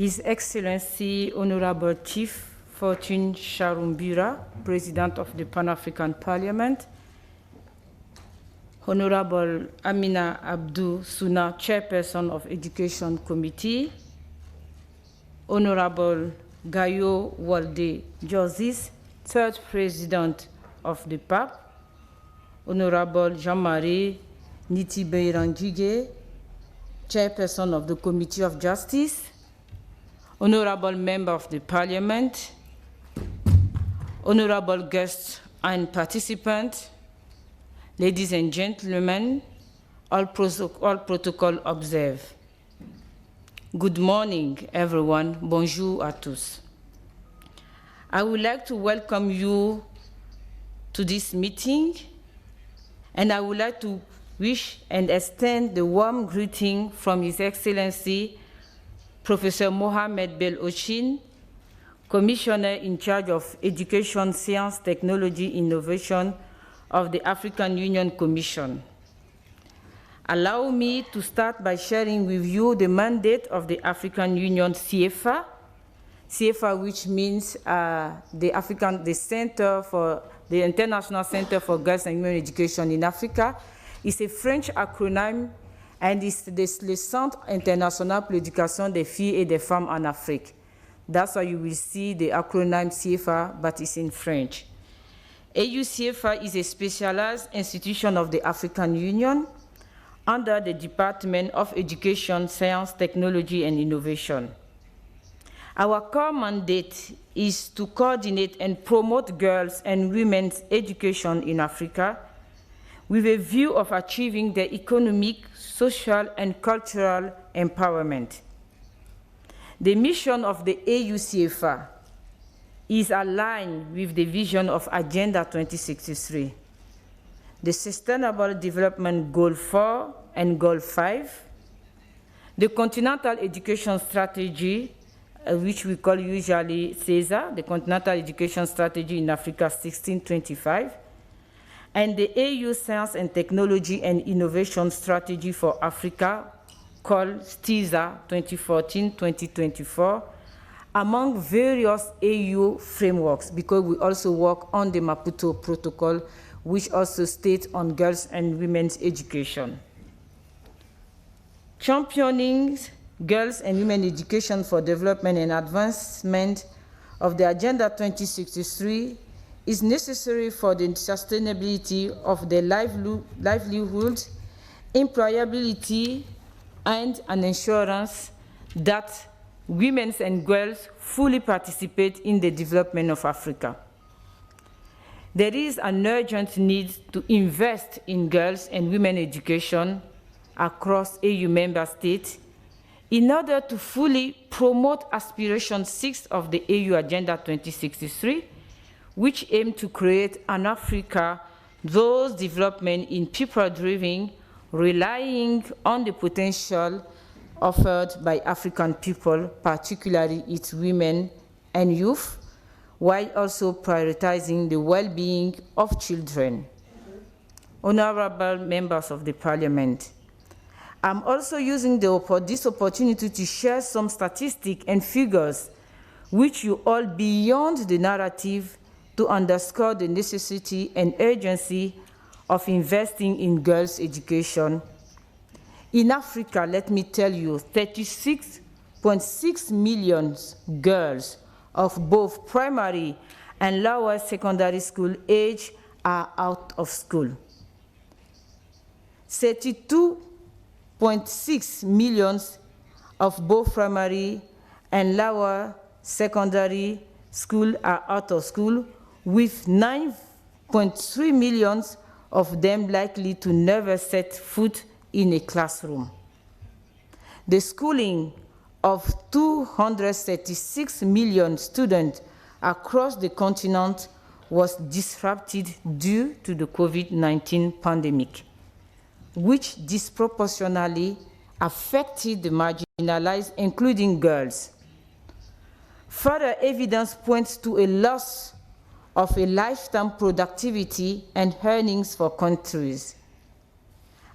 His Excellency Honorable Chief Fortune Sharumbura, President of the Pan-African Parliament, Honorable Amina Abdou Suna, Chairperson of Education Committee, Honorable Gayo Walde Jossis, Third President of the PAP, Honorable Jean-Marie Nitibeiranjige, Chairperson of the Committee of Justice, Honorable Member of the Parliament, Honorable guests and participants, ladies and gentlemen, all protocol observed. Good morning, everyone. Bonjour à tous. I would like to welcome you to this meeting, and I would like to wish and extend the warm greeting from His Excellency Professor Mohamed Bel-Ochin, Commissioner in charge of Education, Science, Technology, Innovation of the African Union Commission. Allow me to start by sharing with you the mandate of the African Union CIEFFA, which means the Center for the International Center for Girls and Women Education in Africa. It's a French acronym, and it's le Centre International pour l'Éducation des Filles et des Femmes en Afrique. That's why you will see the acronym CIEFFA, but it's in French. AU-CIEFFA is a specialized institution of the African Union under the Department of Education, Science, Technology, and Innovation. Our core mandate is to coordinate and promote girls and women's education in Africa with a view of achieving their economic, social, and cultural empowerment. The mission of the AU-CIEFFA is aligned with the vision of Agenda 2063, the Sustainable Development Goal 4 and Goal 5, the Continental Education Strategy, which we call usually CESA, the Continental Education Strategy in Africa 1625, and the AU Science and Technology and Innovation Strategy for Africa, called STISA 2014-2024, among various AU frameworks, because we also work on the Maputo Protocol, which also states on girls and women's education. Championing girls and women education for development and advancement of the Agenda 2063 is necessary for the sustainability of their livelihood, employability, and an assurance that women and girls fully participate in the development of Africa. There is an urgent need to invest in girls and women education across AU member states in order to fully promote Aspiration 6 of the AU Agenda 2063, which aim to create an Africa those development in people-driven, relying on the potential offered by African people, particularly its women and youth, while also prioritizing the well-being of children. Honorable members of the Parliament, I'm also using this opportunity to share some statistics and figures which you all beyond the narrative to underscore the necessity and urgency of investing in girls' education. In Africa, let me tell you, 36.6 million girls of both primary and lower secondary school age are out of school. 32.6 million of both primary and lower secondary school are out of school, with 9.3 million of them likely to never set foot in a classroom. The schooling of 236 million students across the continent was disrupted due to the COVID-19 pandemic, which disproportionately affected the marginalized, including girls. Further evidence points to a loss of a lifetime productivity and earnings for countries,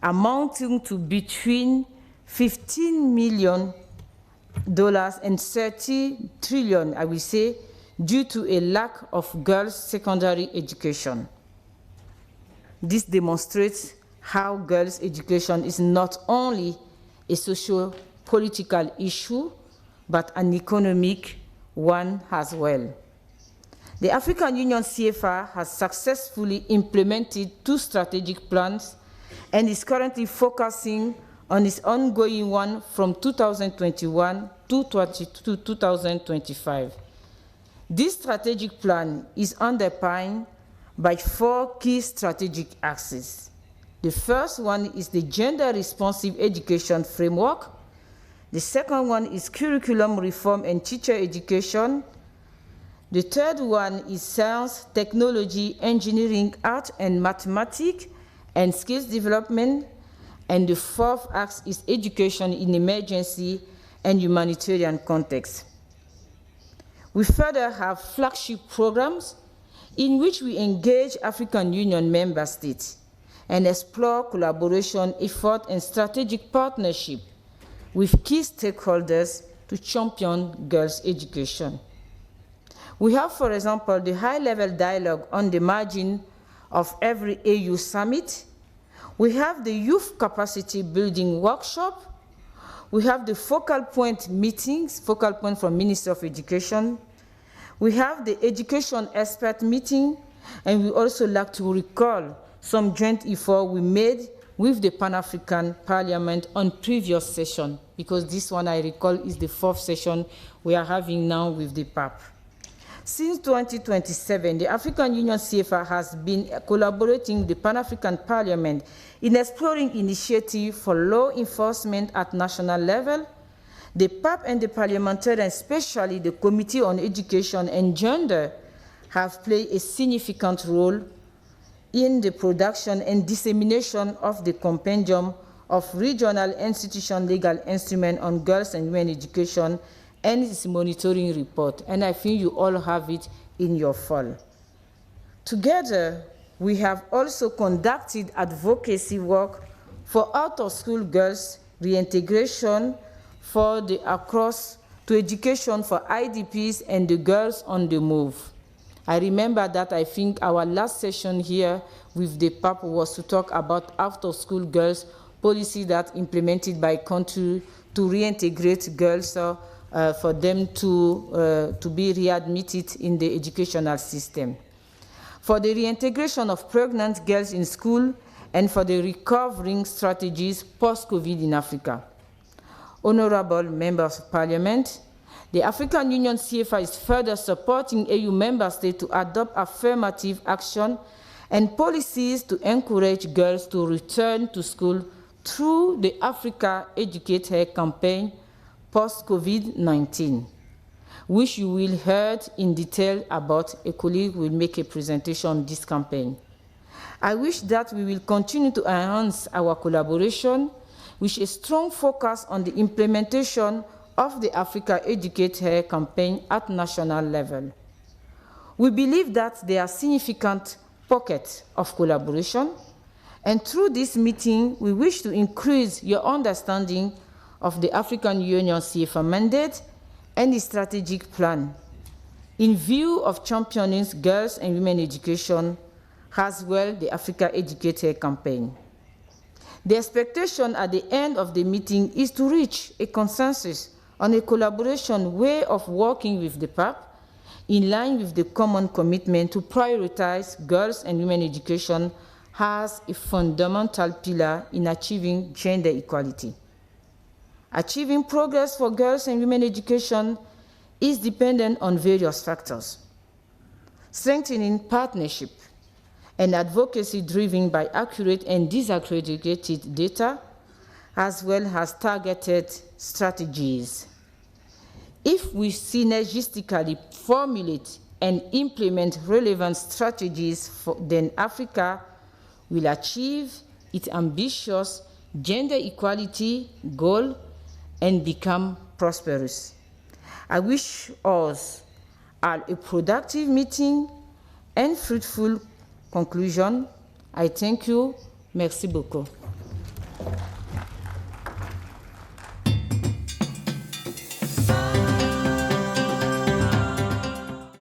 amounting to between 15 million and 30 trillion, I will say, due to a lack of girls' secondary education. This demonstrates how girls' education is not only a socio-political issue, but an economic one as well. The African Union CIEFFA has successfully implemented 2 strategic plans and is currently focusing on its ongoing one from 2021 to 2025. This strategic plan is underpinned by 4 key strategic axes. The first one is the gender-responsive education framework. The second one is curriculum reform and teacher education. The third one is science, technology, engineering, art, and mathematics, and skills development. And the fourth axe is education in emergency and humanitarian context. We further have flagship programs in which we engage African Union member states and explore collaboration, effort, and strategic partnership with key stakeholders to champion girls' education. We have, for example, the high-level dialogue on the margin of every AU summit. We have the youth capacity building workshop. We have the focal point meetings, focal point from Minister of Education. We have the education expert meeting, and we also like to recall some joint effort we made with the Pan-African Parliament on previous session, because this one I recall is the 4th session we are having now with the PAP. Since 2027, the African Union CIEFFA has been collaborating with the Pan-African Parliament in exploring initiatives for law enforcement at national level. The PAP and the Parliamentarians, especially the Committee on Education and Gender, have played a significant role in the production and dissemination of the compendium of regional institution legal instrument on girls and women education and its monitoring report, and I think you all have it in your file. Together, we have also conducted advocacy work for out-of-school girls reintegration, for the across to education for IDPs and the girls on the move. I remember that I think our last session here with the PAP was to talk about out-of-school girls policy that implemented by country to reintegrate girls for them to be readmitted in the educational system. For the reintegration of pregnant girls in school and for the recovering strategies post-COVID in Africa. Honorable members of Parliament, the African Union CIEFFA is further supporting AU member states to adopt affirmative action and policies to encourage girls to return to school through the Africa Educate Her campaign post-COVID-19, which you will hear in detail about. A colleague will make a presentation on this campaign. I wish that we will continue to enhance our collaboration with a strong focus on the implementation of the Africa Educate Her campaign at national level. We believe that there are significant pockets of collaboration, and through this meeting, we wish to increase your understanding of the African Union CIEFFA mandate and the strategic plan in view of championing girls and women education, as well the Africa Educate Her campaign. The expectation at the end of the meeting is to reach a consensus on a collaboration way of working with the PAP in line with the common commitment to prioritize girls and women education as a fundamental pillar in achieving gender equality. Achieving progress for girls and women education is dependent on various factors. Strengthening partnership and advocacy driven by accurate and disaggregated data, as well as targeted strategies. If we synergistically formulate and implement relevant strategies, then Africa will achieve its ambitious gender equality goal and become prosperous. I wish us all a productive meeting and fruitful conclusion. I thank you. Merci beaucoup.